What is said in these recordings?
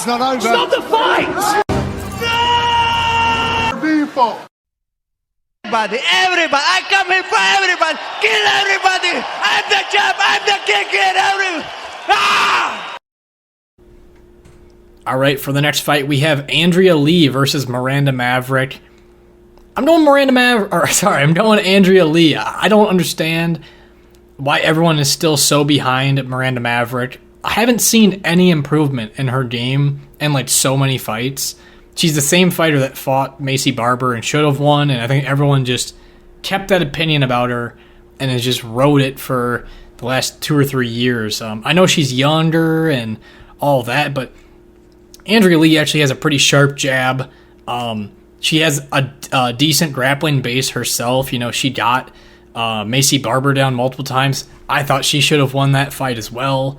fight's not over. Stop the fight! People. Everybody, I come here for everybody. Kill everybody. I'm the champ. I'm the king. Kill everybody. Ah! All right, for the next fight, we have Andrea Lee versus Miranda Maverick. I'm doing Andrea Lee. I don't understand why everyone is still so behind Miranda Maverick. I haven't seen any improvement in her game in like so many fights. She's the same fighter that fought Macy Barber and should have won, and I think everyone just kept that opinion about her and has just rode it for the last 2 or 3 years. I know she's younger and all that, but Andrea Lee actually has a pretty sharp jab. She has a decent grappling base herself. You know, she got Macy Barber down multiple times. I thought she should have won that fight as well.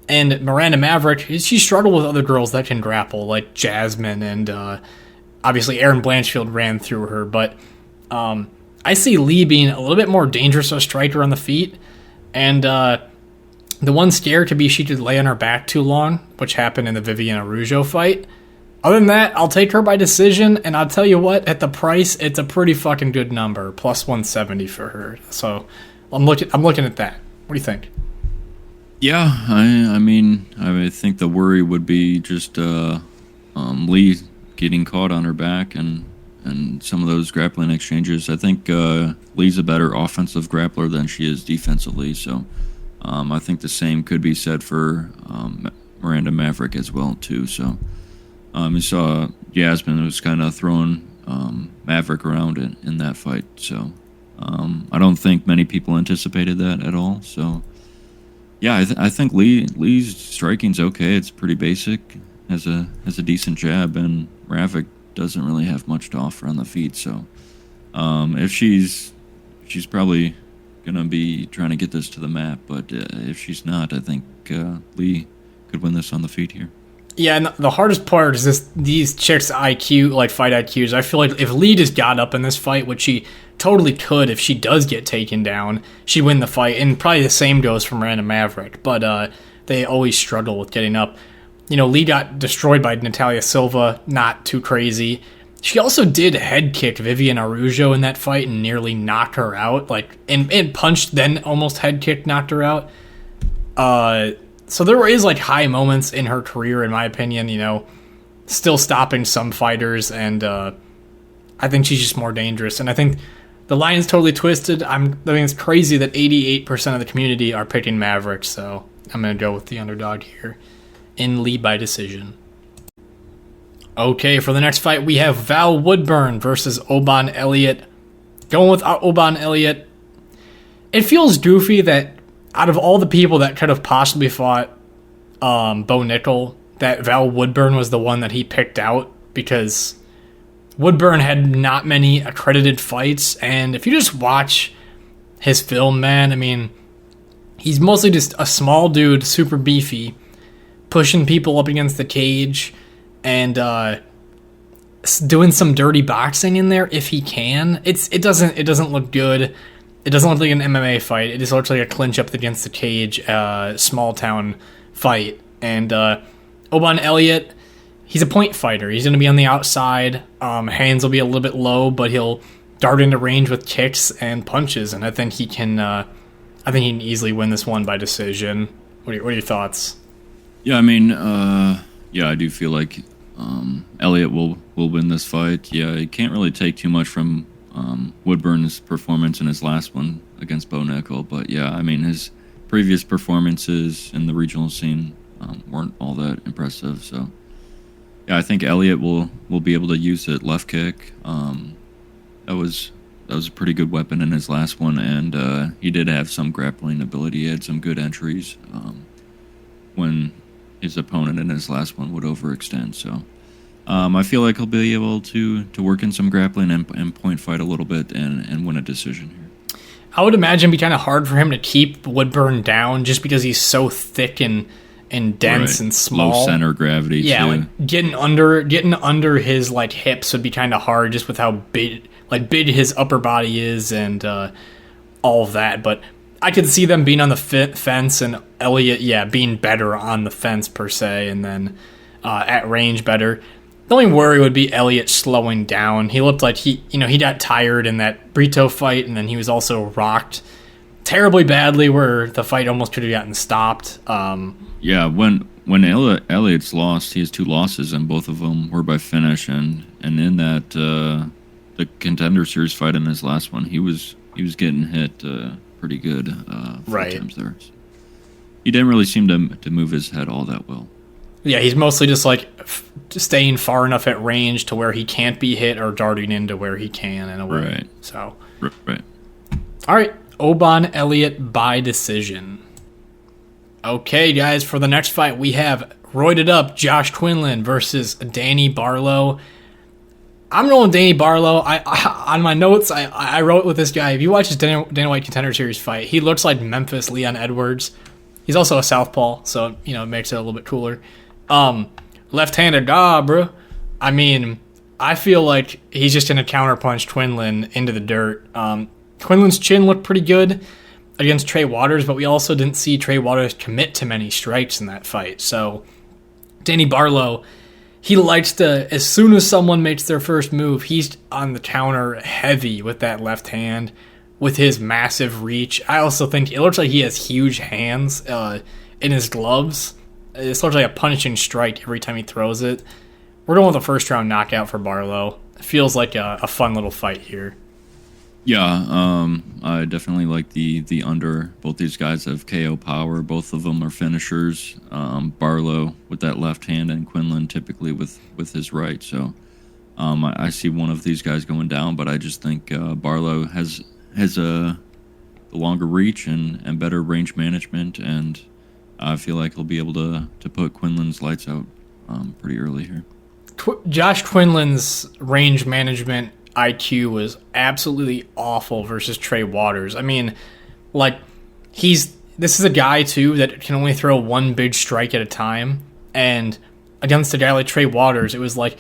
And Miranda Maverick, she struggled with other girls that can grapple, like Jasmine, and obviously Erin Blanchfield ran through her. But I see Lee being a little bit more dangerous of a striker on the feet. And the one scare could be she could lay on her back too long, which happened in the Viviane Araújo fight. Other than that, I'll take her by decision, and I'll tell you what, at the price, it's a pretty fucking good number, plus 170 for her. So I'm looking at that. What do you think? Yeah, I mean, I think the worry would be just Lee getting caught on her back and some of those grappling exchanges. I think Lee's a better offensive grappler than she is defensively, so I think the same could be said for Miranda Maverick as well, too. So you saw Jasmine was kind of throwing Maverick around in that fight, so I don't think many people anticipated that at all, so... Yeah, I think Lee's striking's okay. It's pretty basic, has a decent jab, and Maverick doesn't really have much to offer on the feet. So, if she's probably gonna be trying to get this to the mat, but if she's not, I think Lee could win this on the feet here. Yeah, and the hardest part is these chicks' IQ, like fight IQs. I feel like if Lee just got up in this fight, which she totally could if she does get taken down, she'd win the fight. And probably the same goes for Miranda Maverick. But they always struggle with getting up. You know, Lee got destroyed by Natalia Silva. Not too crazy. She also did head kick Viviane Araújo in that fight and nearly knocked her out. And punched, then almost head kicked, knocked her out. So there is like high moments in her career, in my opinion, you know, still stopping some fighters, and I think she's just more dangerous. And I think the line is totally twisted. I think it's crazy that 88% of the community are picking Maverick, so I'm going to go with the underdog here in Lee by decision. Okay, for the next fight, we have Val Woodburn versus Oban Elliott. Going with Oban Elliott. It feels goofy that out of all the people that could have possibly fought Bo Nickel, that Val Woodburn was the one that he picked out, because Woodburn had not many accredited fights, and if you just watch his film, man, I mean, he's mostly just a small dude, super beefy, pushing people up against the cage, and doing some dirty boxing in there if he can. It doesn't look good. It doesn't look like an MMA fight. It just looks like a clinch up against the cage, small town fight. And Oban Elliott, he's a point fighter. He's going to be on the outside. Hands will be a little bit low, but he'll dart into range with kicks and punches. And I think he can easily win this one by decision. What are your thoughts? Yeah, I mean, I do feel like Elliott will win this fight. Yeah, he can't really take too much from Woodburn's performance in his last one against Bo Nickel, but yeah, I mean, his previous performances in the regional scene weren't all that impressive, so yeah, I think Elliott will be able to use that left kick. That was a pretty good weapon in his last one, and he did have some grappling ability. He had some good entries when his opponent in his last one would overextend, so I feel like he'll be able to work in some grappling and point fight a little bit and win a decision here. I would imagine it'd be kind of hard for him to keep Woodburn down just because he's so thick and dense and small. Low center gravity, yeah, too. Like getting under his like hips would be kind of hard just with how big his upper body is and all of that. But I could see them being on the fence and Elliott, being better on the fence per se, and then at range better. The only worry would be Elliott slowing down. He looked like he got tired in that Brito fight, and then he was also rocked terribly badly where the fight almost could have gotten stopped. When Elliott's lost, he has 2 losses, and both of them were by finish. And in that the Contender Series fight in his last one, he was getting hit pretty good times there. So he didn't really seem to move his head all that well. Yeah, he's mostly just like staying far enough at range to where he can't be hit or darting into where he can in a way. Right. So. Right. All right, Oban Elliott by decision. Okay, guys, for the next fight, we have roided up Josh Quinlan versus Danny Barlow. I'm going Danny Barlow. I on my notes, I wrote with this guy. If you watch his Dana White Contender Series fight, he looks like Memphis Leon Edwards. He's also a southpaw, so it makes it a little bit cooler. Left-handed, bro. I mean, I feel like he's just going to counterpunch Quinlan into the dirt. Quinlan's chin looked pretty good against Trey Waters, but we also didn't see Trey Waters commit to many strikes in that fight. So Danny Barlow, he likes to, as soon as someone makes their first move, he's on the counter heavy with that left hand, with his massive reach. I also think it looks like he has huge hands in his gloves. It looks like a punishing strike every time he throws it. We're going with a first-round knockout for Barlow. It feels like a fun little fight here. Yeah, I definitely like the under. Both these guys have KO power. Both of them are finishers. Barlow with that left hand, and Quinlan typically with his right. So I see one of these guys going down, but I just think Barlow has a longer reach and better range management, and I feel like he'll be able to put Quinlan's lights out pretty early here. Josh Quinlan's range management IQ was absolutely awful versus Trey Waters. I mean, like, this is a guy, too, that can only throw one big strike at a time, and against a guy like Trey Waters, it was like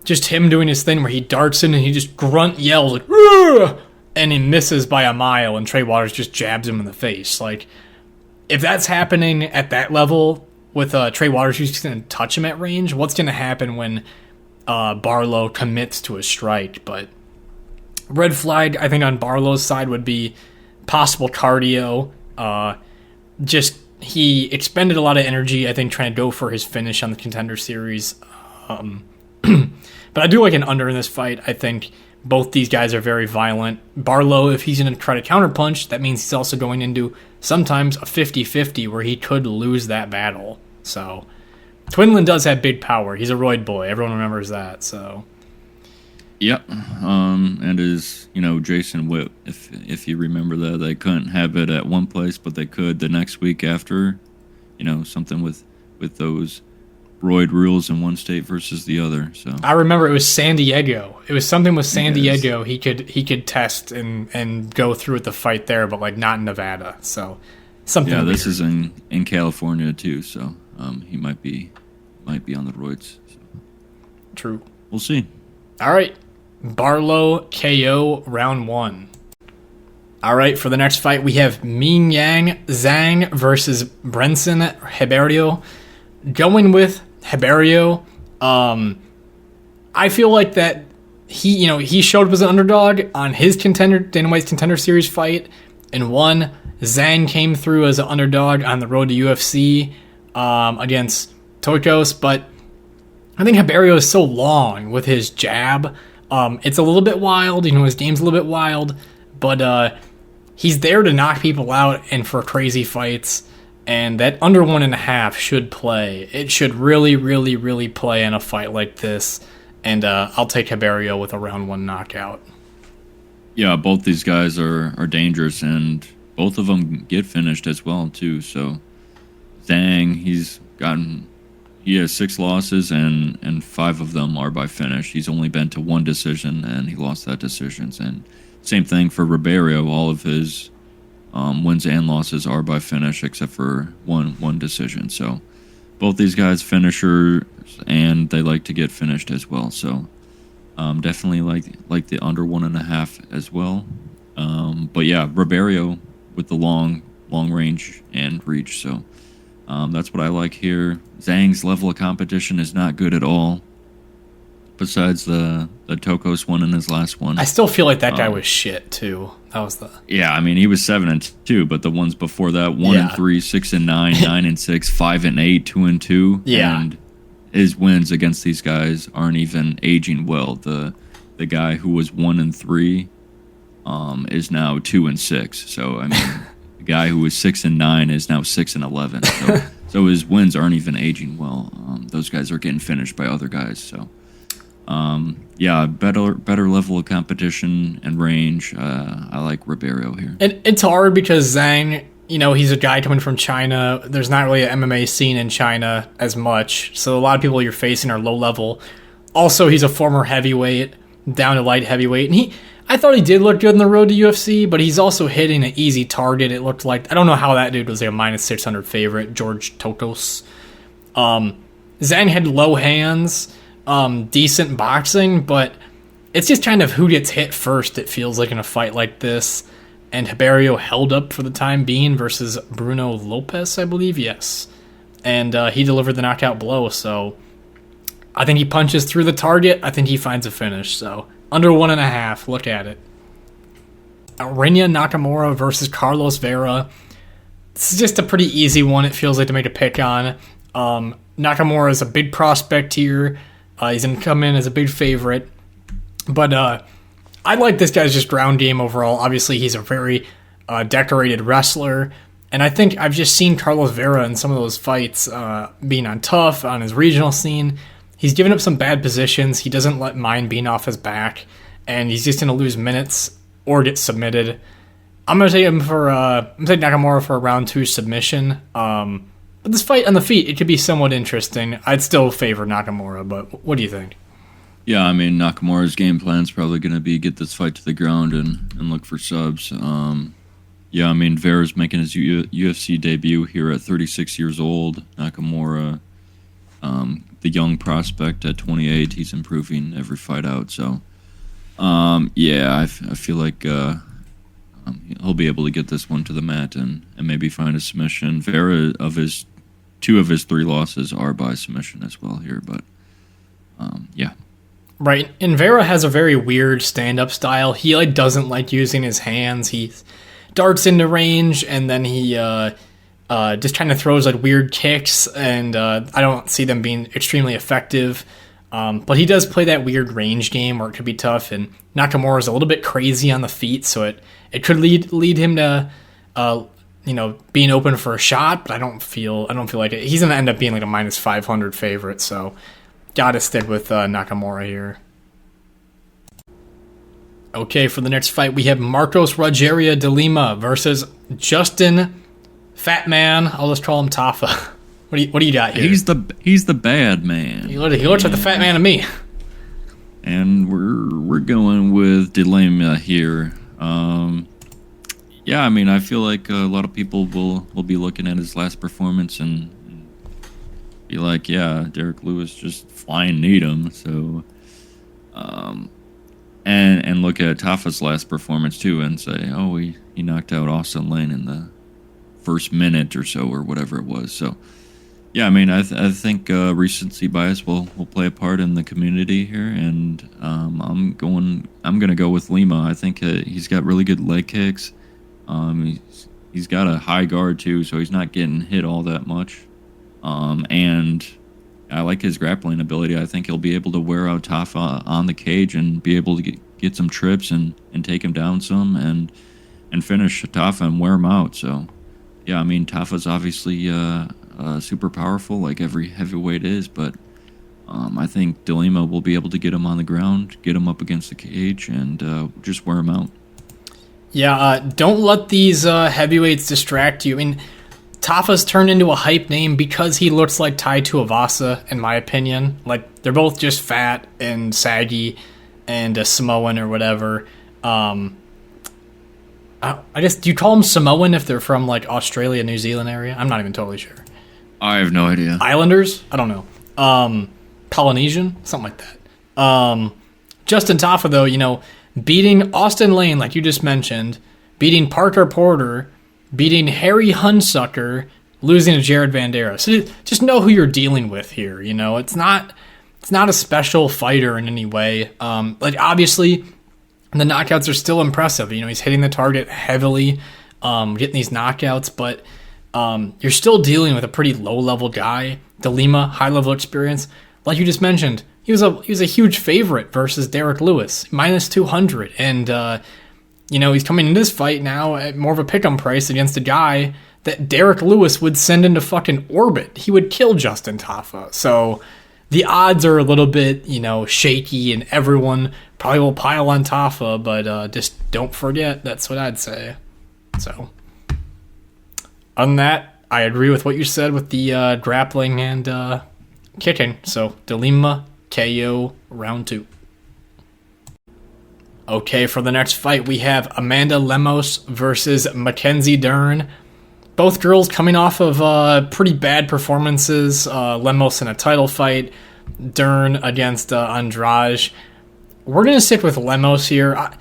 just him doing his thing where he darts in and he just grunt yells, like, "Rrr!" And he misses by a mile, and Trey Waters just jabs him in the face. Like, if that's happening at that level with Trey Waters who's just going to touch him at range, what's going to happen when Barlow commits to a strike? But red flag, I think, on Barlow's side would be possible cardio. He expended a lot of energy, I think, trying to go for his finish on the Contender Series. But I do like an under in this fight. I think both these guys are very violent. Barlow, if he's going to try to counterpunch, that means he's also going into sometimes a 50-50 where he could lose that battle. So Quinlan does have big power. He's a roid boy. Everyone remembers that. So yep. And as Jason Witt, if you remember that, they couldn't have it at one place, but they could the next week after. Something with those roid rules in one state versus the other. So I remember it was San Diego. It was something with San Diego. He could test and go through with the fight there, but like not in Nevada. So something. Yeah, this is in California too. So he might be on the roids. So. True. We'll see. All right, Barlow KO round 1. All right, for the next fight we have Mingyang Zhang versus Brendson Ribeiro. Going with Ribeiro, I feel like that he showed up as an underdog on his Dana White's Contender Series fight and won. Zhang came through as an underdog on the road to UFC against Toikos, but I think Ribeiro is so long with his jab. It's a little bit wild, his game's a little bit wild, but he's there to knock people out and for crazy fights. And that under 1.5 should play. It should really, really, really play in a fight like this. And I'll take Ribeiro with a round 1 knockout. Yeah, both these guys are dangerous, and both of them get finished as well, too. So Zhang, he has 6 losses, and 5 of them are by finish. He's only been to 1 decision, and he lost that decision. And same thing for Ribeiro. All of his wins and losses are by finish, except for one decision. So both these guys finishers, and they like to get finished as well. So definitely like the under 1.5 as well. But yeah, Ribeiro with the long long range and reach. So that's what I like here. Zhang's level of competition is not good at all. Besides the Tokos one in his last one. I still feel like that guy was shit too. That was the Yeah, I mean he was 7-2, but the ones before that 1-3, 6-9, 9-6, 5-8, 2-2. Yeah. And his wins against these guys aren't even aging well. The guy who was 1-3 is now 2-6. So I mean the guy who was 6-9 is now 6-11. So his wins aren't even aging well. Those guys are getting finished by other guys, so better level of competition and range. I like Ribeiro here. And it's hard because Zhang, he's a guy coming from China. There's not really an MMA scene in China as much, so a lot of people you're facing are low level. Also, he's a former heavyweight, down to light heavyweight, and I thought he did look good in the road to UFC, but he's also hitting an easy target. It looked like, I don't know how that dude was like a -600 favorite, George Tokos. Zhang had low hands. Decent boxing, but it's just kind of who gets hit first, it feels like, in a fight like this. And Ribeiro held up for the time being versus Bruno Lopez, I believe, yes. And he delivered the knockout blow, so I think he punches through the target. I think he finds a finish, so under 1.5, look at it. Rinya Nakamura versus Carlos Vera. This is just a pretty easy one, it feels like, to make a pick on. Nakamura is a big prospect here. He's going to come in as a big favorite. But I like this guy's just ground game overall. Obviously, he's a very decorated wrestler. And I think I've just seen Carlos Vera in some of those fights being on Tough, on his regional scene. He's given up some bad positions. He doesn't mind being off his back. And he's just going to lose minutes or get submitted. I'm going to take Nakamura for a round 2 submission. But this fight on the feet, it could be somewhat interesting. I'd still favor Nakamura, but what do you think? Yeah, I mean, Nakamura's game plan is probably going to be get this fight to the ground and look for subs. I mean, Vera's making his UFC debut here at 36 years old. Nakamura, the young prospect at 28, he's improving every fight out. So, I feel like he'll be able to get this one to the mat and maybe find a submission. Vera, two of his 3 losses are by submission as well here, but Right, and Vera has a very weird stand-up style. He doesn't like using his hands. He darts into range, and then he just kind of throws weird kicks, and I don't see them being extremely effective. But he does play that weird range game where it could be tough, and Nakamura is a little bit crazy on the feet, so it could lead him to being open for a shot, but I don't feel like it. He's gonna end up being like a -500 favorite, so gotta stick with Nakamura here. Okay, for the next fight we have Marcos Rogerio de Lima versus Justin Fat Man. I'll just call him Tafa. What do you got here? He's the bad man. He looks like the fat man to me. And we're going with de Lima here. I mean, I feel like a lot of people will be looking at his last performance and be like, yeah, Derek Lewis just flying need him. So, and look at Tafa's last performance too and say, oh, he knocked out Austin Lane in the first minute or so or whatever it was. So, yeah, I mean, I think recency bias will play a part in the community here, and I'm gonna go with Lima. I think he's got really good leg kicks. He's got a high guard too, so he's not getting hit all that much. And I like his grappling ability. I think he'll be able to wear out Tafa on the cage and be able to get some trips and take him down some and finish Tafa and wear him out. So, yeah, I mean, Tafa's obviously super powerful, like every heavyweight is, but I think de Lima will be able to get him on the ground, get him up against the cage, and just wear him out. Yeah, don't let these heavyweights distract you. I mean, Tafa's turned into a hype name because he looks like Tai Tuivasa, in my opinion. Like, they're both just fat and saggy and Samoan or whatever. I guess, do you call them Samoan if they're from, like, Australia, New Zealand area? I'm not even totally sure. I have no idea. Islanders? I don't know. Polynesian? Something like that. Justin Tafa, though, beating Austin Lane, like you just mentioned, beating Parker Porter, beating Harry Hunsucker, losing to Jared Vanderaa. So just know who you're dealing with here. It's not a special fighter in any way. Obviously, the knockouts are still impressive. He's hitting the target heavily, getting these knockouts, but you're still dealing with a pretty low-level guy. De Lima, high-level experience. Like you just mentioned, he was a huge favorite versus Derek Lewis, minus 200. And, he's coming into this fight now at more of a pick'em price against a guy that Derek Lewis would send into fucking orbit. He would kill Justin Tafa. So the odds are a little bit, shaky, and everyone probably will pile on Tafa, but just don't forget. That's what I'd say. So, other than that, I agree with what you said with the grappling and kicking. So, De Lima, KO, round 2. Okay, for the next fight, we have Amanda Lemos versus Mackenzie Dern. Both girls coming off of pretty bad performances. Lemos in a title fight, Dern against Andrade. We're going to stick with Lemos here.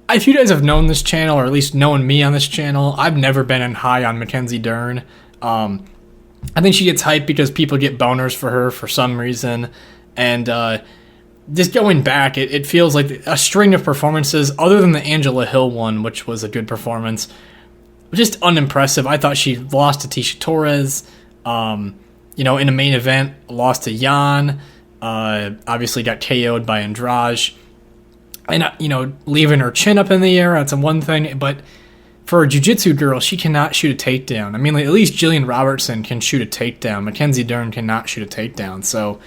If you guys have known this channel, or at least known me on this channel, I've never been in high on Mackenzie Dern. I think she gets hyped because people get boners for her for some reason. And just going back, it feels like a string of performances, other than the Angela Hill one, which was a good performance, just unimpressive. I thought she lost to Tisha Torres. In a main event, lost to Jan. Obviously got KO'd by Andrade. And, leaving her chin up in the air, that's one thing. But for a jiu-jitsu girl, she cannot shoot a takedown. At least Jillian Robertson can shoot a takedown. Mackenzie Dern cannot shoot a takedown. So,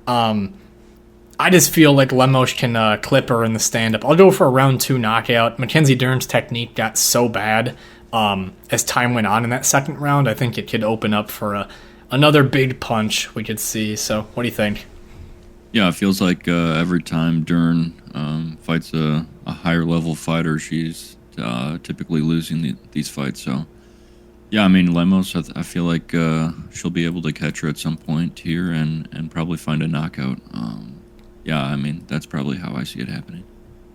I just feel like Lemos can clip her in the stand-up. I'll go for a round 2 knockout. Mackenzie Dern's technique got so bad as time went on in that second round. I think it could open up for another big punch we could see. So, what do you think? Yeah, it feels like every time Dern fights a higher level fighter, she's typically losing these fights. So, yeah, Lemos, I feel like she'll be able to catch her at some point here and probably find a knockout. That's probably how I see it happening.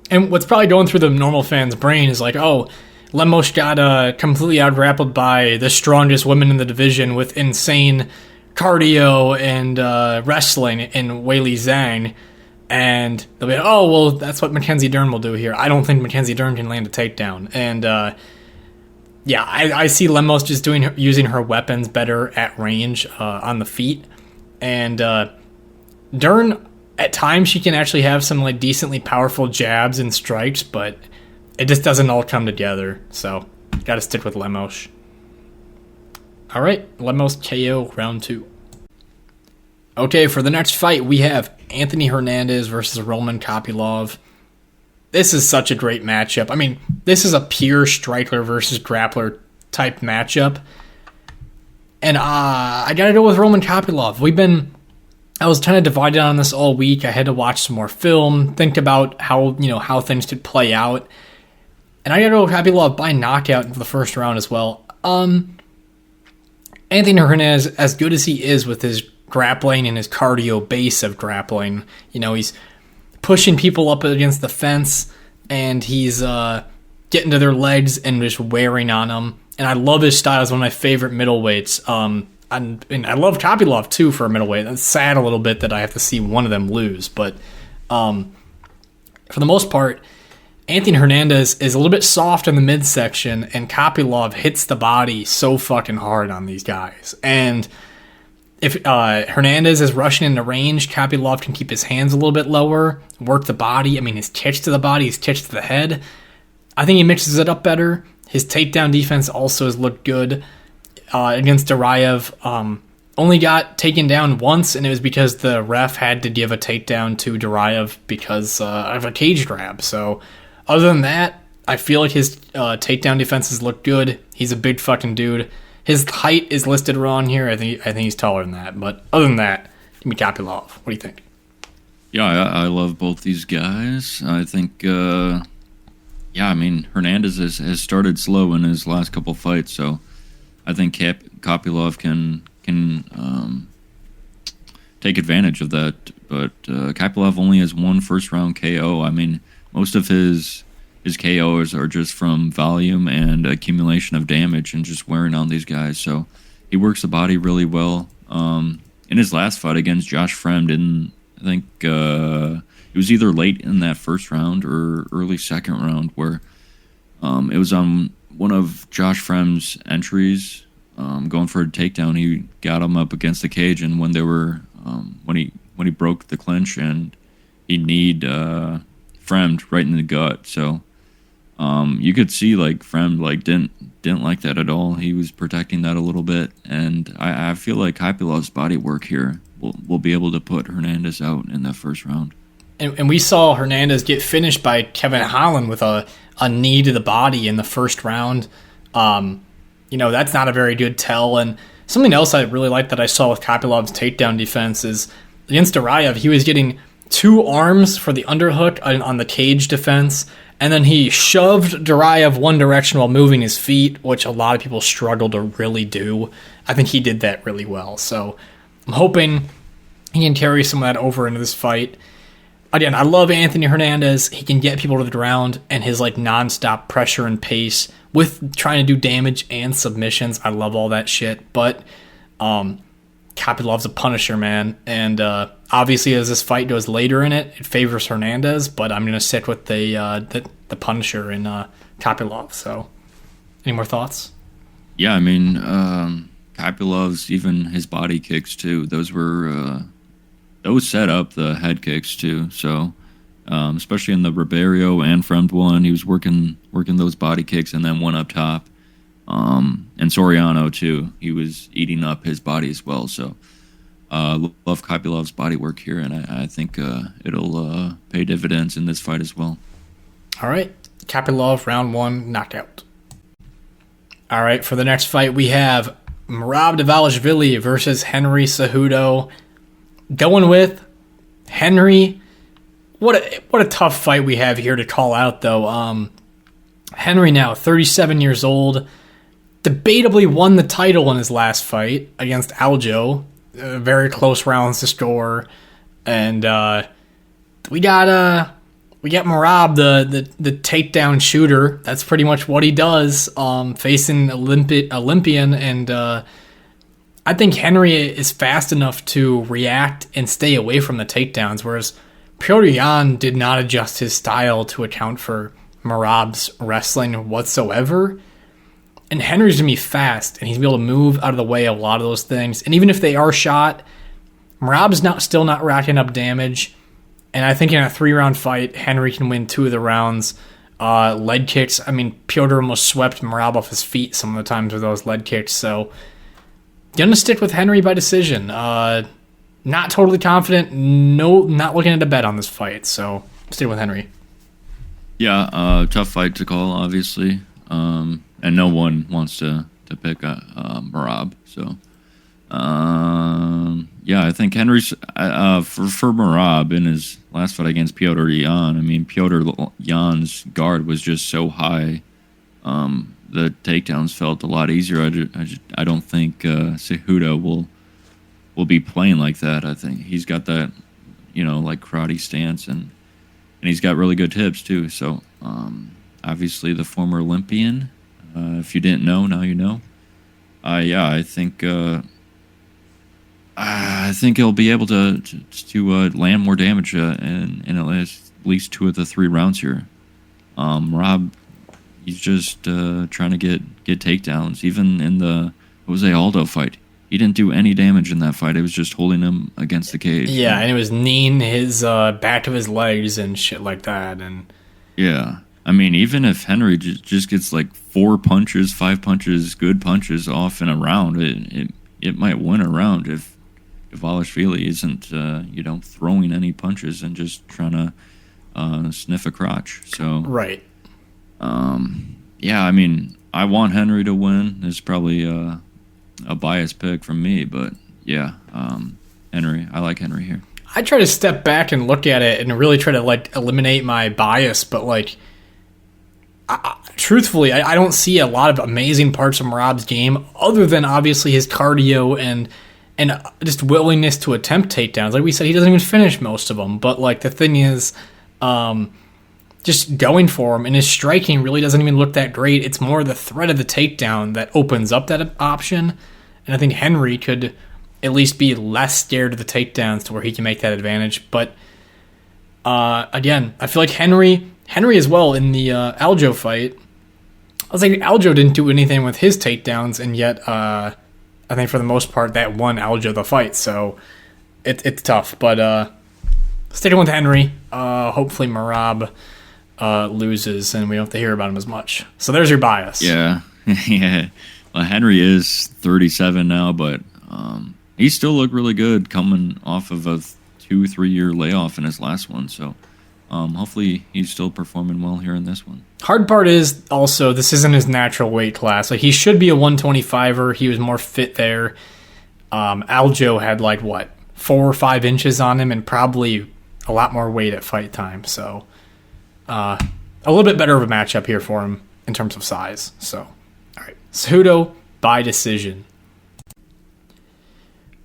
And what's probably going through the normal fan's brain is like, oh, Lemos got completely out-grappled by the strongest women in the division with insane cardio and wrestling in Weili Zhang, and they'll be like, oh, well, that's what Mackenzie Dern will do here. I don't think Mackenzie Dern can land a takedown. And I see Lemos just using her weapons better at range on the feet. And Dern, at times, she can actually have some decently powerful jabs and strikes, but it just doesn't all come together. So, got to stick with Lemos. All right, Lemos KO round 2. Okay, for the next fight, we have Anthony Hernandez versus Roman Kopylov. This is such a great matchup. This is a pure striker versus grappler type matchup. And I got to go with Roman Kopylov. I was kind of divided on this all week. I had to watch some more film, think about how things could play out. And I got to go with Kopylov by knockout in the first round as well. Anthony Hernandez, as good as he is with his grappling and his cardio base of grappling, he's pushing people up against the fence, and he's getting to their legs and just wearing on them. And I love his style. He's one of my favorite middleweights. And I love Kopylov, too, for a middleweight. It's sad a little bit that I have to see one of them lose. But for the most part, Anthony Hernandez is a little bit soft in the midsection, and Kopylov hits the body so fucking hard on these guys. And if Hernandez is rushing into range, Kopylov can keep his hands a little bit lower, work the body. His kicks to the body, his kicks to the head. I think he mixes it up better. His takedown defense also has looked good against Duraev. Only got taken down once, and it was because the ref had to give a takedown to Duraev because of a cage grab. So, other than that, I feel like his takedown defenses look good. He's a big fucking dude. His height is listed wrong here. I think he's taller than that. But other than that, give me Kopylov. What do you think? Yeah, I love both these guys. I think, Hernandez has started slow in his last couple fights, so I think Kopylov can take advantage of that. But Kopylov only has one first-round KO. Most of his his KOs are just from volume and accumulation of damage and just wearing on these guys. So he works the body really well. In his last fight against Josh Fremd, I think it was either late in that first round or early second round, where it was on one of Josh Fremd's entries, going for a takedown. He got him up against the cage, and when they were when he broke the clinch, and he kneed Fremd right in the gut. So you could see like Fremd like didn't like that at all. He was protecting that a little bit, and I feel like Kopylov's body work here will be able to put Hernandez out in that first round. And we saw Hernandez get finished by Kevin Holland with a knee to the body in the first round. That's not a very good tell. And something else I really like that I saw with Kopylov's takedown defense is against Duraev, he was getting 2 arms for the underhook on the cage defense, and then he shoved Duraev one direction while moving his feet, which a lot of people struggle to really do. I think he did that really well. So I'm hoping he can carry some of that over into this fight. Again, I love Anthony Hernandez. He can get people to the ground, and his like nonstop pressure and pace with trying to do damage and submissions. I love all that shit. But Kopylov's a punisher, man. And obviously, as this fight goes later in it, it favors Hernandez. But I'm gonna stick with the punisher in Kopylov. So, any more thoughts? Yeah, I mean, Kopylov's, even his body kicks too. Those set up the head kicks too. So, especially in the Ribeiro and Fremd one, he was working those body kicks, and then one up top. And Soriano too. He was eating up his body as well. So, love Kopylov's body work here, and I think it'll pay dividends in this fight as well. All right, Kopylov, round 1, knockout. All right, for the next fight, we have Merab Dvalishvili versus Henry Cejudo. Going with Henry. What a tough fight we have here to call out, though. Henry now 37 years old. Debatably won the title in his last fight against Aljo. Very close rounds to score. And we got Merab, the takedown shooter. That's pretty much what he does, facing Olympian. And I think Henry is fast enough to react and stay away from the takedowns, whereas Petr Yan did not adjust his style to account for Merab's wrestling whatsoever. And Henry's going to be fast, and he's going to be able to move out of the way of a lot of those things. And even if they are shot, Merab's still not racking up damage. And I think in a 3-round fight, Henry can win 2 of the rounds. Lead kicks, I mean, Petr almost swept Merab off his feet some of the times with those lead kicks. So, going to stick with Henry by decision. Not totally confident. No, not looking at a bet on this fight. So, stick with Henry. Yeah, tough fight to call, obviously. And no one wants to pick Merab. So, yeah, I think Henry's for Merab in his last fight against Petr Yan. I mean, Petr Yan's guard was just so high. The takedowns felt a lot easier. I don't think Cejudo will be playing like that. I think he's got that, like karate stance, and he's got really good hips too. So, obviously the former Olympian. If you didn't know, now you know. Yeah, I think he'll be able to land more damage in at least 2 of the 3 rounds here. Rob, he's just trying to get takedowns. Even in the Jose Aldo fight, he didn't do any damage in that fight. It was just holding him against the cage. Yeah, and it was kneeing his back of his legs and shit like that. And yeah. I mean, even if Henry just gets like 4 punches, 5 punches, good punches off in a round, it might win a round if Dvalishvili isn't, throwing any punches and just trying to sniff a crotch. So right. Yeah, I mean, I want Henry to win. It's probably a biased pick from me, but yeah, Henry. I like Henry here. I try to step back and look at it and really try to eliminate my bias, but truthfully, I don't see a lot of amazing parts of Merab's game other than obviously his cardio and just willingness to attempt takedowns. Like we said, he doesn't even finish most of them. But the thing is, just going for him, and his striking really doesn't even look that great. It's more the threat of the takedown that opens up that option, and I think Henry could at least be less scared of the takedowns to where he can make that advantage. But again, I feel like Henry as well in the Aljo fight, I was like, Aljo didn't do anything with his takedowns, and yet I think for the most part that won Aljo the fight, so it's tough. But sticking with Henry, hopefully Merab loses and we don't have to hear about him as much. So there's your bias. Yeah. Yeah. Well, Henry is 37 now, but he still looked really good coming off of a 2-3 year layoff in his last one. So hopefully he's still performing well here in this one. Hard part is also this isn't his natural weight class. Like, he should be a 125er. He was more fit there. Aljo had 4 or 5 inches on him and probably a lot more weight at fight time. So a little bit better of a matchup here for him in terms of size. So, all right. Cejudo by decision.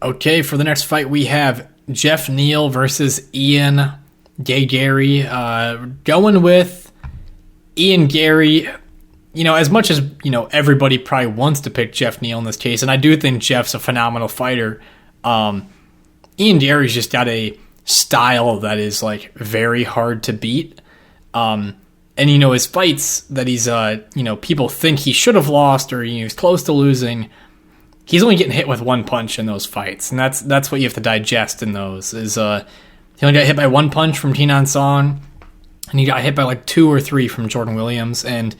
Okay, for the next fight we have Geoff Neal versus Ian Gary. Going with Ian Gary. As much as, everybody probably wants to pick Geoff Neal in this case, and I do think Geoff's a phenomenal fighter, Ian Gary's just got a style that is, very hard to beat. And, his fights that he's, people think he should have lost or he's close to losing, he's only getting hit with one punch in those fights. And that's what you have to digest in those, is he only got hit by one punch from Kenan Song, and he got hit by 2 or 3 from Jordan Williams. And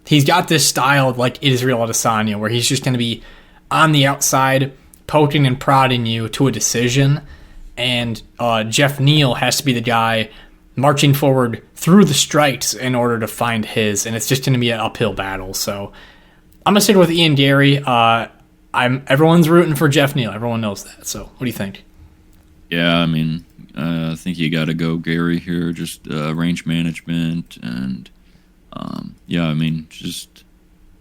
he's got this style like Israel Adesanya, where he's just going to be on the outside, poking and prodding you to a decision. And Geoff Neal has to be the guy marching forward through the strikes in order to find his, and it's just going to be an uphill battle. So I'm going to stick with Ian Gary. Everyone's rooting for Geoff Neal. Everyone knows that. So what do you think? Yeah, I mean, I think you got to go Gary here. Just range management and, just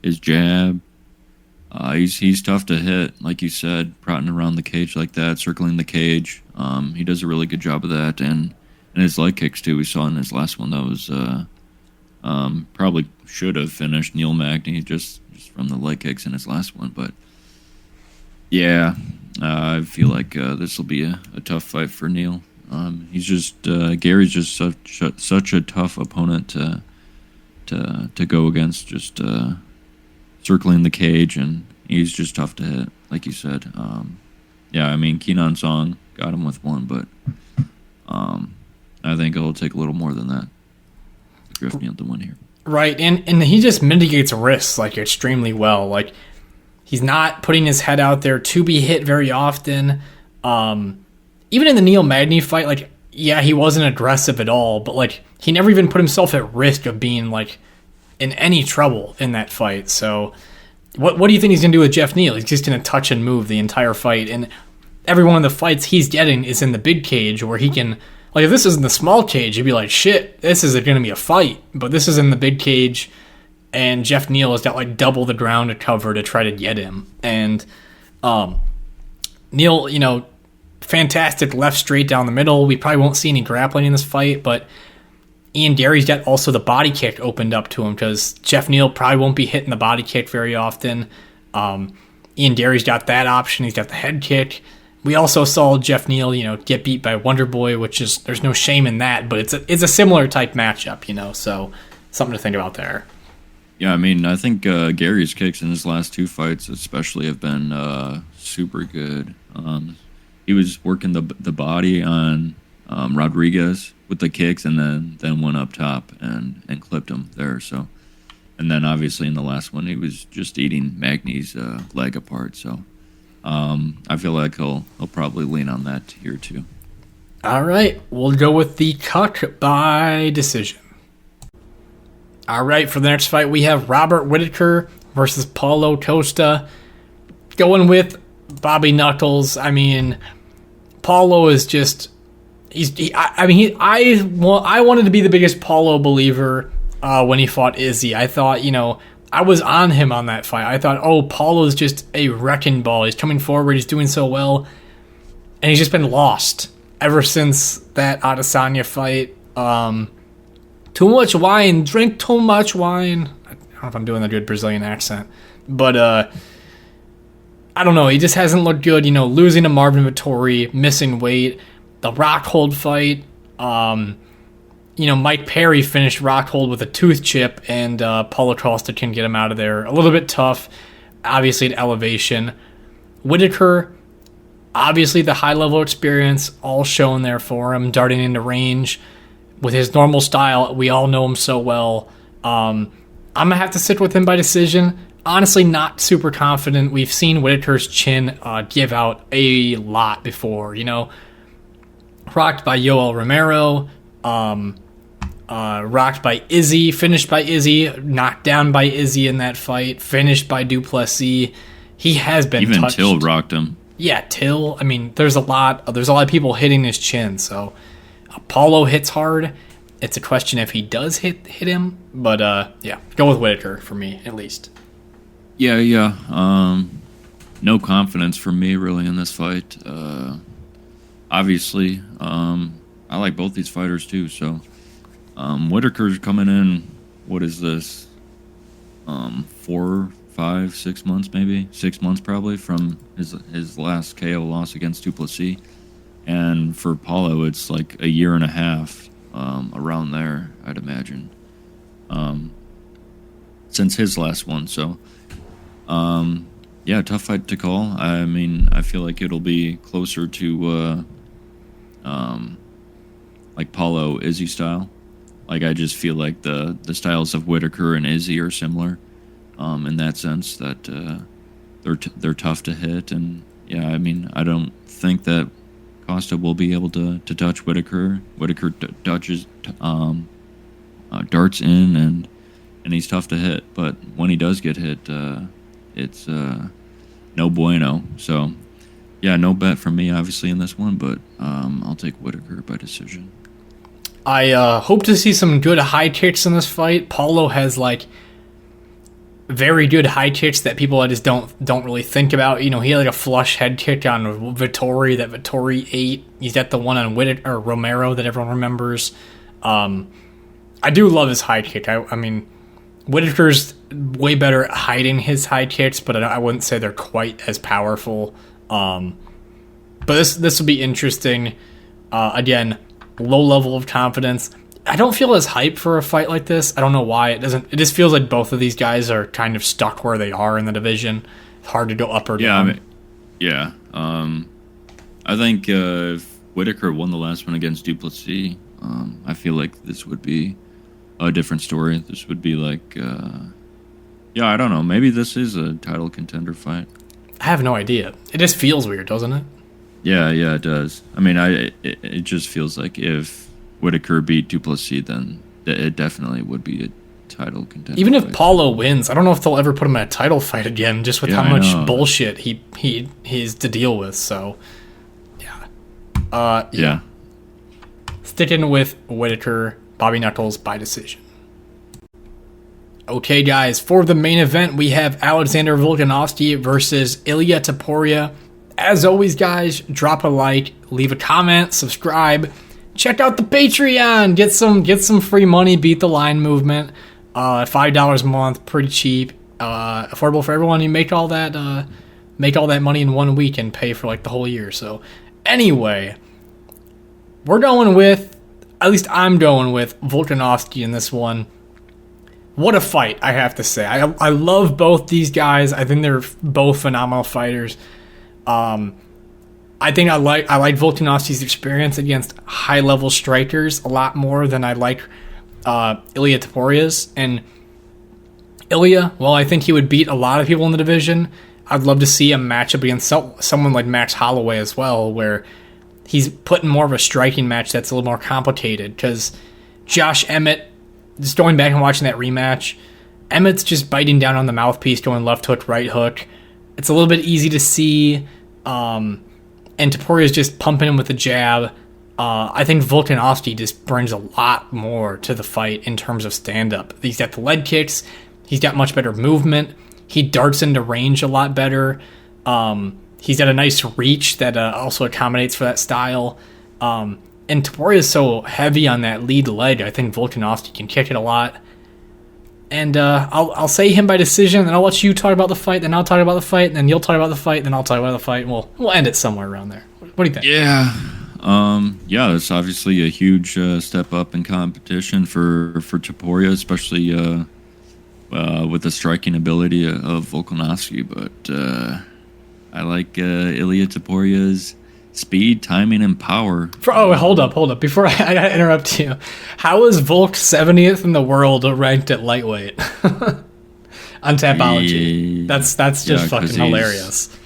his jab. He's tough to hit, like you said, prodding around the cage like that, circling the cage. He does a really good job of that, and his leg kicks too. We saw in his last one that was probably should have finished Neil Magny just from the leg kicks in his last one. But yeah, I feel like this will be a tough fight for Neal. Gary's just such a tough opponent to go against. Just circling the cage, and he's just tough to hit, like you said. Kenan Song got him with one, but I think it'll take a little more than that to Geoff Neal to win here. Right, and he just mitigates risks extremely well. He's not putting his head out there to be hit very often. Even in the Neil Magny fight, he wasn't aggressive at all, but he never even put himself at risk of being in any trouble in that fight. So what do you think he's going to do with Geoff Neal? He's just going to touch and move the entire fight, and every one of the fights he's getting is in the big cage where he can, if this is in the small cage, you'd be like, shit, this is going to be a fight. But this is in the big cage, and Geoff Neal has got double the ground to cover to try to get him. And Neal, fantastic left straight down the middle. We probably won't see any grappling in this fight, but Ian Gary's got also the body kick opened up to him, because Geoff Neal probably won't be hitting the body kick very often. Ian Gary's got that option. He's got the head kick. We also saw Geoff Neal, get beat by Wonder Boy, which is, there's no shame in that, but it's a similar type matchup, so something to think about there. Yeah, I think Gary's kicks in his last 2 fights especially have been super good. He was working the body on Rodriguez with the kicks, and then went up top and clipped him there. So, and then obviously in the last one he was just eating Magny's leg apart. So, I feel like he'll probably lean on that here too. All right, we'll go with the cut by decision. All right, for the next fight we have Robert Whittaker versus Paulo Costa. Going with Bobby Knuckles. Paulo is just. I wanted to be the biggest Paulo believer when he fought Izzy. I thought, I was on him on that fight. I thought, Paulo's just a wrecking ball. He's coming forward. He's doing so well. And he's just been lost ever since that Adesanya fight. too much wine, drink too much wine. I don't know if I'm doing a good Brazilian accent, but I don't know. He just hasn't looked good. Losing to Marvin Vettori, missing weight, the Rockhold fight. Mike Perry finished Rockhold with a tooth chip, and Paulo Costa can get him out of there. A little bit tough, obviously, at elevation. Whitaker, obviously the high-level experience, all shown there for him, darting into range with his normal style. We all know him so well. I'm going to have to sit with him by decision. Honestly, not super confident. We've seen Whitaker's chin give out a lot before, Rocked by Yoel Romero, rocked by Izzy, finished by Izzy, knocked down by Izzy in that fight, finished by Duplessis. He has been even touched. Till rocked him. Yeah, Till. I mean, there's a lot of people hitting his chin. So Paulo hits hard. It's a question if he does hit him. But yeah, go with Whitaker for me at least. Yeah. No confidence for me really in this fight. Obviously, I like both these fighters too. So Whitaker's coming in. What is this? 4, 5, 6 months, maybe 6 months probably from his last KO loss against Duplessis, and for Paulo it's like a year and a half, around there, I'd imagine, since his last one. So, yeah, tough fight to call. I mean, I feel like it'll be closer to like Paulo Izzy style. Like I just feel like the styles of Whitaker and Izzy are similar. In that sense, that they're tough to hit, and yeah, I mean, I don't think that Costa will be able to touch Whitaker. Whitaker touches, darts in, and he's tough to hit. But when he does get hit, it's no bueno. So yeah, no bet from me, obviously, in this one, but I'll take Whitaker by decision. I hope to see some good high kicks in this fight. Paulo has very good high kicks that people just don't really think about. He had a flush head kick on Vettori that Vettori ate. He's got the one on Romero that everyone remembers. I do love his high kick. I mean, Whitaker's way better at hiding his high kicks, but I wouldn't say they're quite as powerful. But this will be interesting. Again, low level of confidence. I don't feel as hyped for a fight like this. I don't know why. It just feels like both of these guys are kind of stuck where they are in the division. It's hard to go up or down. I think if Whitaker won the last one against Duplessis, I feel like this would be a different story. This would be like, I don't know. Maybe this is a title contender fight. I have no idea. It just feels weird, doesn't it? Yeah, it does. I mean, it just feels like if Whitaker beat Duplessis, then it definitely would be a title contender. Even if Paulo wins, I don't know if they'll ever put him in a title fight again, just with how much bullshit he's to deal with. So, yeah. Sticking with Whitaker, Bobby Knuckles by decision. Okay, guys, for the main event, we have Alexander Volkanovski versus Ilia Topuria. As always, guys, drop a like, leave a comment, subscribe. Check out the Patreon. Get some free money. Beat the line movement. $5 a month, pretty cheap. Affordable for everyone. You make all that money in 1 week and pay for the whole year. So anyway, we're going with, at least I'm going with Volkanovski in this one. What a fight, I have to say. I love both these guys. I think they're both phenomenal fighters. I think I like Volkanovski's experience against high-level strikers a lot more than I like Ilia Topuria's. And Ilia, well, I think he would beat a lot of people in the division. I'd love to see a matchup against someone like Max Holloway as well, where he's putting more of a striking match that's a little more complicated. Because Josh Emmett, just going back and watching that rematch, Emmett's just biting down on the mouthpiece, going left hook, right hook. It's a little bit easy to see. And Topuria's just pumping him with the jab. I think Volkanovski just brings a lot more to the fight in terms of stand-up. He's got the leg kicks. He's got much better movement. He darts into range a lot better. He's got a nice reach that also accommodates for that style. And Topuria is so heavy on that lead leg. I think Volkanovski can kick it a lot. And I'll say him by decision, then I'll let you talk about the fight, then I'll talk about the fight, and then you'll talk about the fight, then I'll talk about the fight, and we'll end it somewhere around there. What do you think? Yeah. It's obviously a huge step up in competition for Topuria, especially with the striking ability of Volkanovski. But I like Ilia Topuria's speed, timing, and power. Hold up. Before I interrupt you, how is Volk 70th in the world ranked at lightweight? On Tapology. That's just fucking hilarious.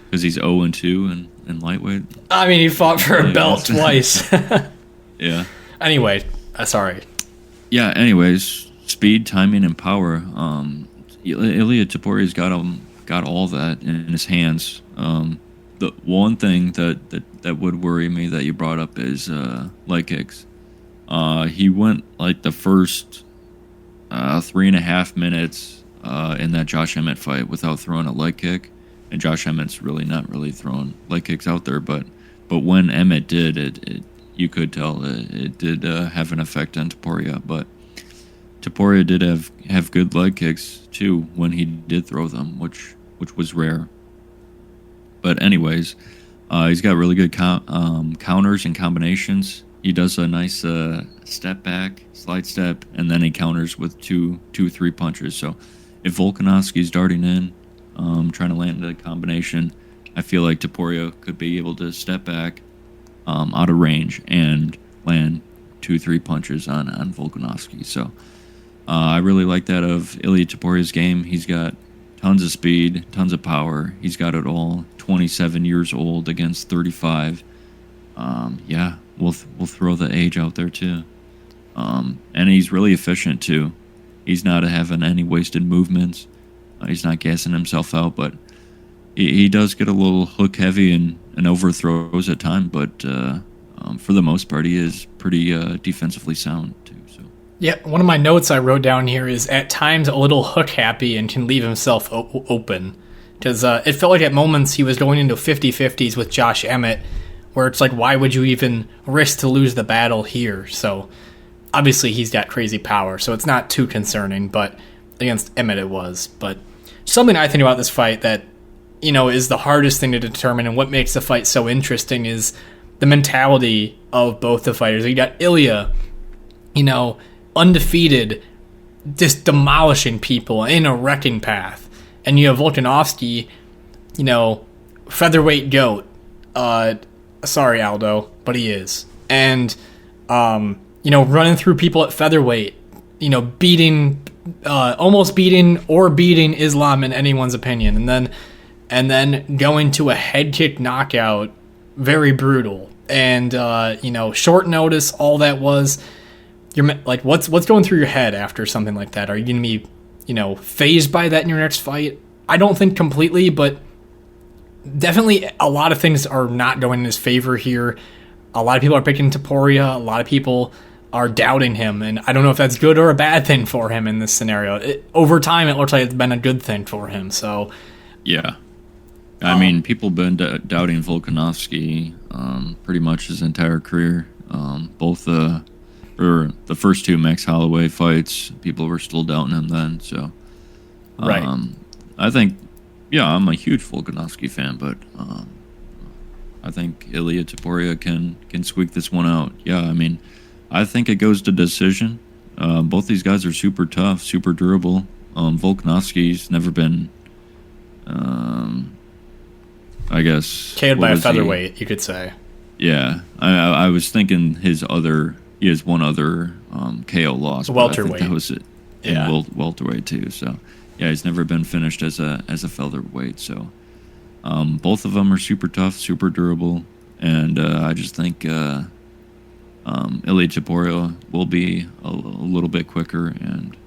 Because he's 0-2 in lightweight. I mean, he fought for a belt twice. Yeah. Anyway, sorry. Yeah, anyways, speed, timing, and power. Ilia Topuria's got all that in his hands. The one thing that would worry me that you brought up is leg kicks. He went like the first 3.5 minutes in that Josh Emmett fight without throwing a leg kick, and Josh Emmett's really not really throwing leg kicks out there. But when Emmett did it, you could tell it did have an effect on Topuria. But Topuria did have good leg kicks too when he did throw them, which was rare. But anyways, he's got really good counters and combinations. He does a nice step back, slide step, and then he counters with two, 3 punches. So if Volkanovski's darting in, trying to land a combination, I feel like Topuria could be able to step back out of range and land 2, 3 punches on Volkanovski. So I really like that of Ilia Topuria's game. He's got tons of speed, tons of power. He's got it all. 27 years old against 35. We'll throw the age out there too. And he's really efficient too. He's not having any wasted movements. He's not gassing himself out, but he does get a little hook heavy and overthrows at time. But for the most part, he is pretty defensively sound too. So. Yeah, one of my notes I wrote down here is at times a little hook happy and can leave himself open. Because it felt like at moments he was going into 50-50s with Josh Emmett, where it's like, why would you even risk to lose the battle here? So obviously he's got crazy power, so it's not too concerning, but against Emmett it was. But something I think about this fight that, is the hardest thing to determine and what makes the fight so interesting is the mentality of both the fighters. You got Ilia, undefeated, just demolishing people in a wrecking path. And you have Volkanovski, featherweight GOAT. Sorry, Aldo, but he is. And, running through people at featherweight, beating, almost beating or beating Islam in anyone's opinion. And then going to a head kick knockout, very brutal. And, short notice, all that was, you're like, what's going through your head after something like that? Are you going to be phased by that in your next fight? I don't think completely, but definitely a lot of things are not going in his favor here. A lot of people are picking Topuria. A lot of people are doubting him, and I don't know if that's good or a bad thing for him in this scenario. Over time, it looks like it's been a good thing for him. So, yeah. I mean, people have been doubting Volkanovski pretty much his entire career. Both the first 2 Max Holloway fights, people were still doubting him then. So, right. I think, I'm a huge Volkanovski fan, but I think Ilia Topuria can squeak this one out. Yeah, I mean, I think it goes to decision. Both these guys are super tough, super durable. Volkanovski's never been, I guess, KO'd by a featherweight, you could say. Yeah, I was thinking he has one other KO loss. Welterweight. I think that was it. Yeah. Welterweight too. So, yeah, he's never been finished as a featherweight. So, both of them are super tough, super durable, and I just think Ilia Topuria will be a little bit quicker and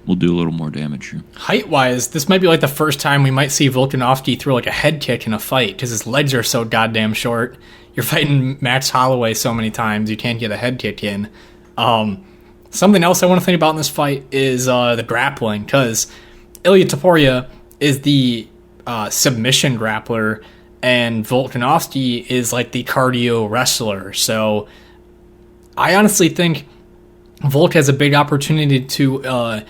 will do a little more damage here. Height-wise, this might be like the first time we might see Volkanovski throw like a head kick in a fight because his legs are so goddamn short. You're fighting Max Holloway so many times, you can't get a head kick in. Something else I want to think about in this fight is the grappling, because Ilia Topuria is the submission grappler, and Volkanovski is like the cardio wrestler. So I honestly think Volk has a big opportunity to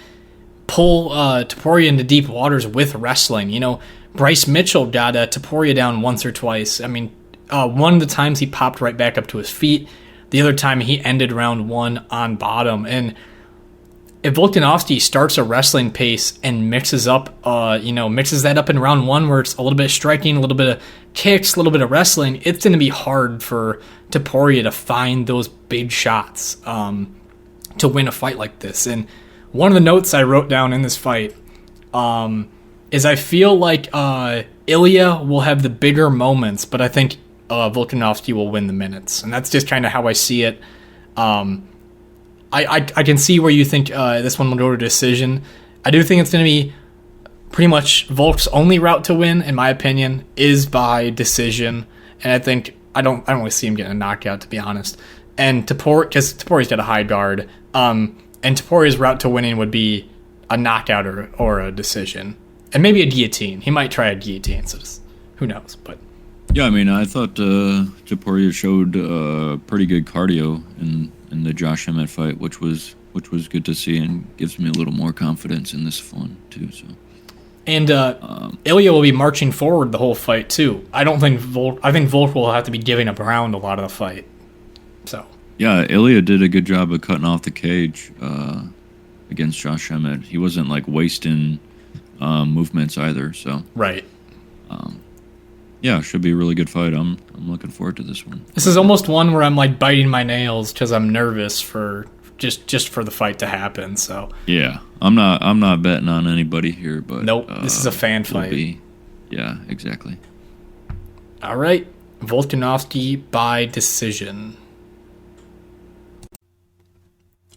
pull Topuria into deep waters with wrestling. You know, Bryce Mitchell got Topuria down once or twice. I mean, one of the times he popped right back up to his feet. The other time he ended round 1 on bottom. And if Volkanovski starts a wrestling pace and mixes that up in round 1 where it's a little bit of striking, a little bit of kicks, a little bit of wrestling, it's going to be hard for Topuria to find those big shots to win a fight like this. And one of the notes I wrote down in this fight is I feel like Ilia will have the bigger moments, but I think Volkanovski will win the minutes. And that's just kind of how I see it. I can see where you think this one will go to decision. I do think it's going to be pretty much Volk's only route to win, in my opinion, is by decision. And I think I don't really see him getting a knockout, to be honest. And because Topuria's got a high guard, and Topuria's route to winning would be a knockout or a decision, and maybe a guillotine. He might try a guillotine, so who knows? But yeah, I mean, I thought Topuria showed pretty good cardio in the Josh Emmett fight, which was good to see, and gives me a little more confidence in this one too. So, and Ilia will be marching forward the whole fight too. I think Volk will have to be giving up around a lot of the fight. So yeah, Ilia did a good job of cutting off the cage against Josh Emmett. He wasn't like wasting movements either. So right. Yeah, should be a really good fight. I'm looking forward to this one. This is almost one where I'm like biting my nails because I'm nervous for just for the fight to happen. So yeah, I'm not betting on anybody here, but nope, this is a fan fight. Yeah, exactly. All right, Volkanovski by decision.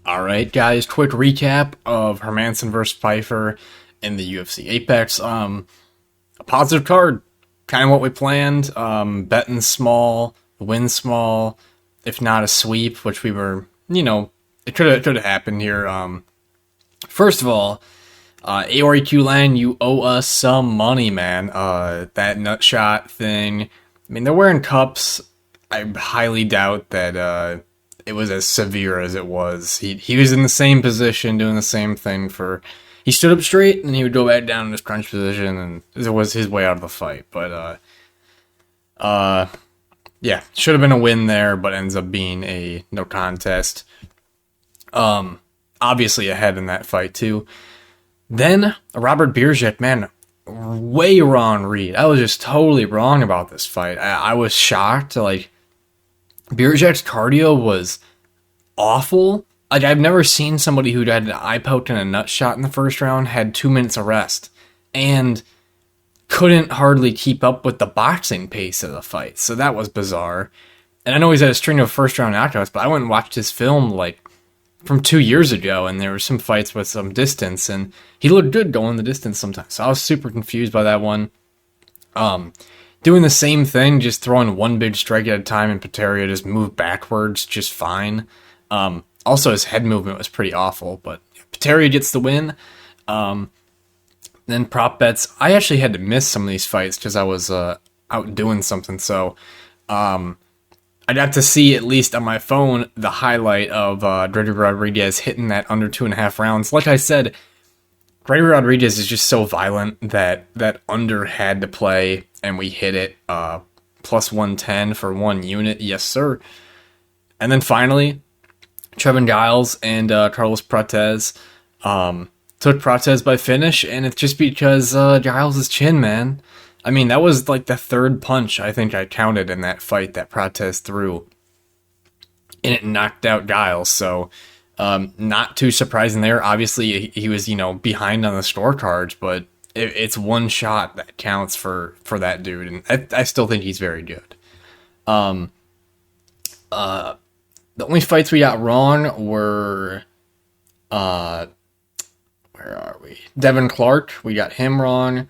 All right, guys, quick recap of Hermansson versus Pfeiffer in the UFC Apex. A positive card. Kind of what we planned. Betting small, win small, if not a sweep, which we were, it could have happened here. First of all, Aori Quinlan, you owe us some money, man. That nut shot thing. I mean, they're wearing cups. I highly doubt that it was as severe as it was. He was in the same position, doing the same thing for. He stood up straight, and he would go back down in his crunch position, and it was his way out of the fight. But, yeah, should have been a win there, but ends up being a no contest. Obviously ahead in that fight, too. Then, Robert Bierjek, man, way wrong read. I was just totally wrong about this fight. I was shocked. Like, Bierjek's cardio was awful. Like, I've never seen somebody who'd had an eye poke and a nut shot in the first round had 2 minutes of rest and couldn't hardly keep up with the boxing pace of the fight. So that was bizarre. And I know he's had a string of first round knockouts, but I went and watched his film like from 2 years ago, and there were some fights with some distance, and he looked good going the distance sometimes. So I was super confused by that one. Doing the same thing, just throwing one big strike at a time, and Topuria just moved backwards just fine. Also, his head movement was pretty awful, but Topuria gets the win. Then prop bets. I actually had to miss some of these fights because I was out doing something, so I got to see, at least on my phone, the highlight of Gregory Rodriguez hitting that under 2.5 rounds. Like I said, Gregory Rodriguez is just so violent that under had to play, and we hit it plus 110 for 1 unit. Yes, sir. And then finally, Trevin Giles and Carlos Prates took Prates by finish, and it's just because Giles' chin, man. I mean, that was like the third punch I think I counted in that fight that Prates threw, and it knocked out Giles. So not too surprising there. Obviously, he was behind on the scorecards, but it's one shot that counts for that dude, and I still think he's very good. The only fights we got wrong were, where are we? Devin Clark, we got him wrong.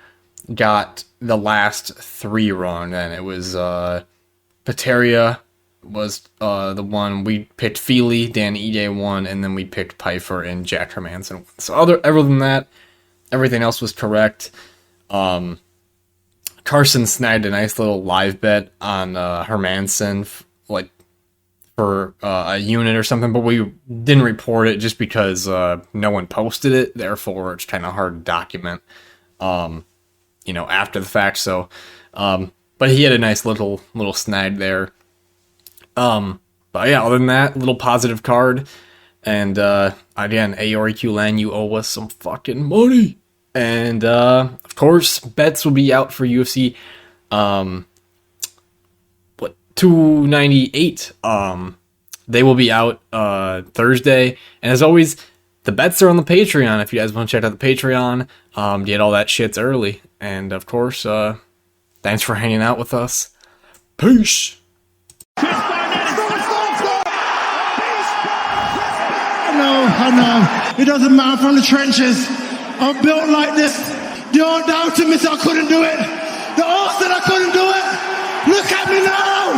Got the last 3 wrong, and it was Pateria was the one. We picked Feely, Dan Ige won, and then we picked Pfeiffer and Jack Hermansson. So other than that, everything else was correct. Couple Carson snagged a nice little live bet on Hermanson, for a unit or something, but we didn't report it just because no one posted it. Therefore, it's kind of hard to document, after the fact. So, but he had a nice little snag there. But yeah, other than that, little positive card. And again, Aori Quinlan, you owe us some fucking money. And of course, bets will be out for UFC 298. They will be out Thursday. And as always, the bets are on the Patreon. If you guys want to check out the Patreon, get all that shit's early. And of course, thanks for hanging out with us. Peace. I know. It doesn't matter from the trenches. I'm built like this. The old doubted me said I couldn't do it. The old said I couldn't do it. Look at me now.